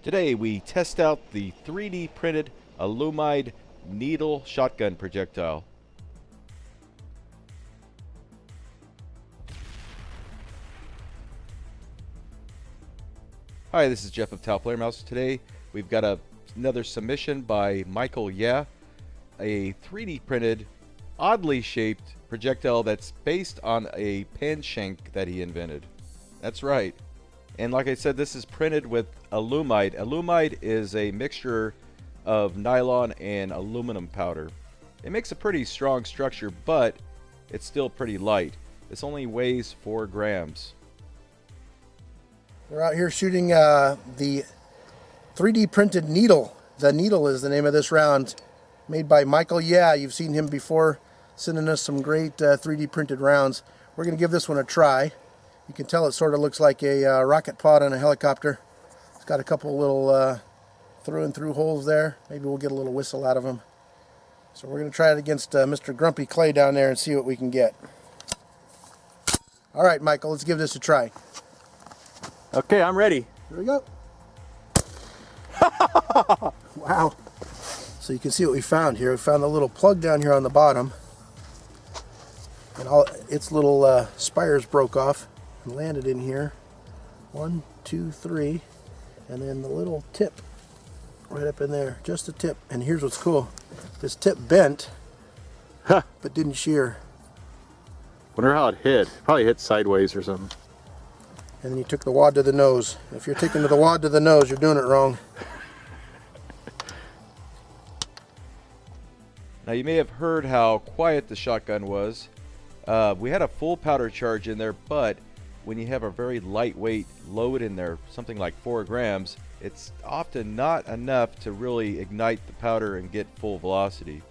Today we test out the 3D printed Alumide needle shotgun projectile. Hi, this is Jeff of Tau Player Mouse. Today we've got another submission by Michael Yeah, a 3D printed, oddly shaped projectile that's based on a pen shank that he invented. That's right. And like I said, this is printed with Alumide. Alumide is a mixture of nylon and aluminum powder. It makes a pretty strong structure, but it's still pretty light. This only weighs 4 grams. We're out here shooting the 3D printed needle. The Needle is the name of this round, made by Michael Yeah. You've seen him before, sending us some great 3D printed rounds. We're going to give this one a try. You can tell it sort of looks like a rocket pod on a helicopter. It's got a couple little through and through holes there. Maybe we'll get a little whistle out of them. So we're going to try it against Mr. Grumpy Clay down there and see what we can get. All right, Michael, let's give this a try. Okay, I'm ready. Here we go. Wow. So you can see what we found here. We found a little plug down here on the bottom. And all its little spires broke off and landed in here. 1, 2, 3. And then the little tip right up in there. Just a tip. And here's what's cool. This tip bent, Huh. but didn't shear. Wonder how it hit. Probably hit sideways or something. And then you took the wad to the nose. If you're taking the wad to the nose, you're doing it wrong. Now you may have heard how quiet the shotgun was. We had a full powder charge in there, but when you have a very lightweight load in there, something like 4 grams, it's often not enough to really ignite the powder and get full velocity.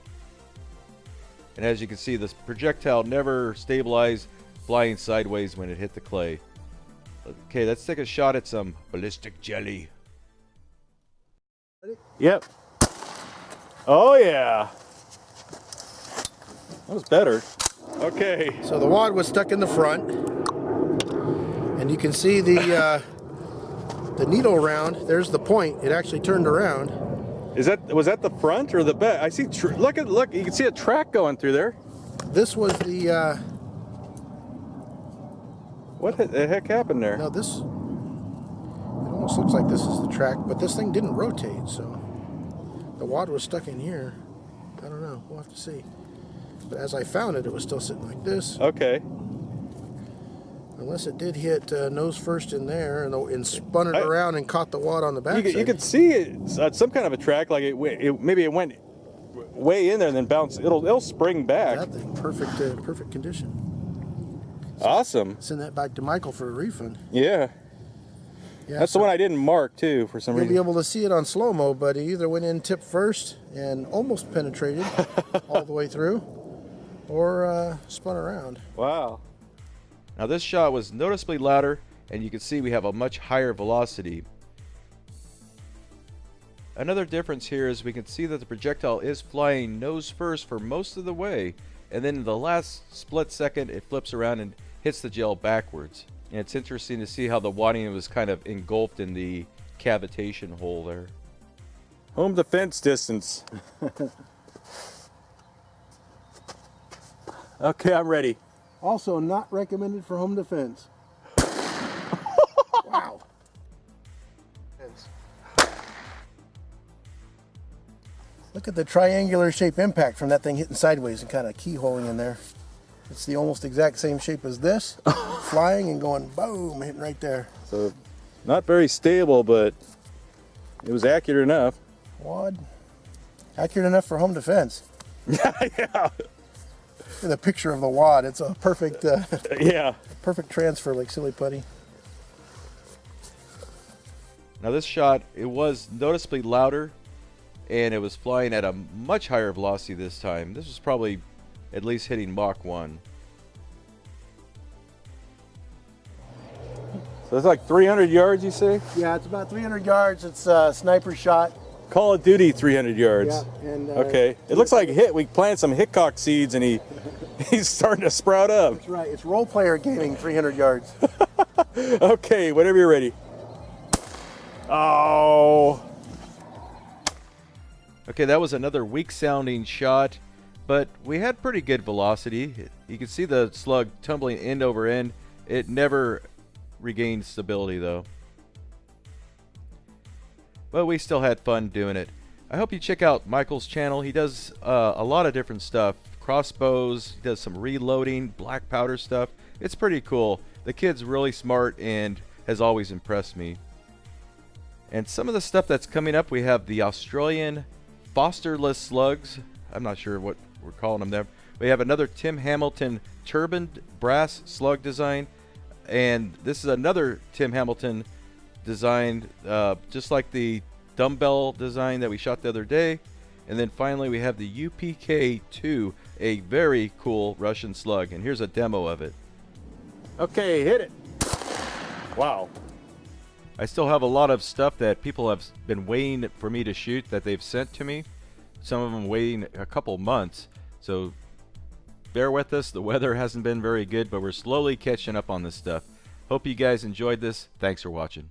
And as you can see, this projectile never stabilized, flying sideways when it hit the clay. Okay, let's take a shot at some ballistic jelly. Yep. Oh yeah. That was better. Okay. So the wad was stuck in the front. And you can see the needle round. There's the point. It actually turned around. Was that the front or the back? I see. Look! You can see a track going through there. This was the. What the heck happened there? No, this. It almost looks like this is the track, but this thing didn't rotate, so the wad was stuck in here. I don't know. We'll have to see. But as I found it, it was still sitting like this. Okay. Unless it did hit nose first in there and spun it around and caught the wad on the back. You could see it, some kind of a track, like maybe it went way in there and then bounced. It'll spring back. That thing, perfect condition. Awesome. Send that back to Michael for a refund. Yeah. That's the one I didn't mark too for some reason. You'll be able to see it on slow-mo, but it either went in tip first and almost penetrated all the way through, or spun around. Wow. Now this shot was noticeably louder, and you can see we have a much higher velocity. Another difference here is we can see that the projectile is flying nose first for most of the way, and then in the last split second it flips around and hits the gel backwards. And it's interesting to see how the wadding was kind of engulfed in the cavitation hole there. Home defense distance. Okay, I'm ready. Also not recommended for home defense. Wow. Look at the triangular shape impact from that thing hitting sideways and kind of keyholing in there. It's the almost exact same shape as this, flying and going boom, hitting right there. So, not very stable, but it was accurate enough. Wad, accurate enough for home defense. Yeah. Look at the picture of the wad. It's a perfect, Yeah. perfect transfer, like silly putty. Now this shot, it was noticeably louder, and it was flying at a much higher velocity this time. This was probably at least hitting Mach 1. So it's like 300 yards, you say? Yeah, it's about 300 yards. It's a sniper shot. Call of Duty 300 yards. Yeah, and okay. It looks like we planted some Hickok seeds and he's starting to sprout up. That's right. It's role player gaming 300 yards. Okay, whenever you're ready. Oh. Okay, that was another weak sounding shot, but we had pretty good velocity. You can see the slug tumbling end over end. It never regained stability though. But we still had fun doing it. I hope you check out Michael's channel. He does a lot of different stuff. Crossbows, he does some reloading, black powder stuff. It's pretty cool. The kid's really smart and has always impressed me. And some of the stuff that's coming up, we have the Australian Fosterless slugs. I'm not sure what we're calling them there. We have another Tim Hamilton turbaned brass slug design. And this is another Tim Hamilton design, just like the dumbbell design that we shot the other day. And then finally we have the UPK-2, a very cool Russian slug. And here's a demo of it. Okay, hit it. Wow. I still have a lot of stuff that people have been waiting for me to shoot that they've sent to me. Some of them waiting a couple months. So bear with us. The weather hasn't been very good, but we're slowly catching up on this stuff. Hope you guys enjoyed this. Thanks for watching.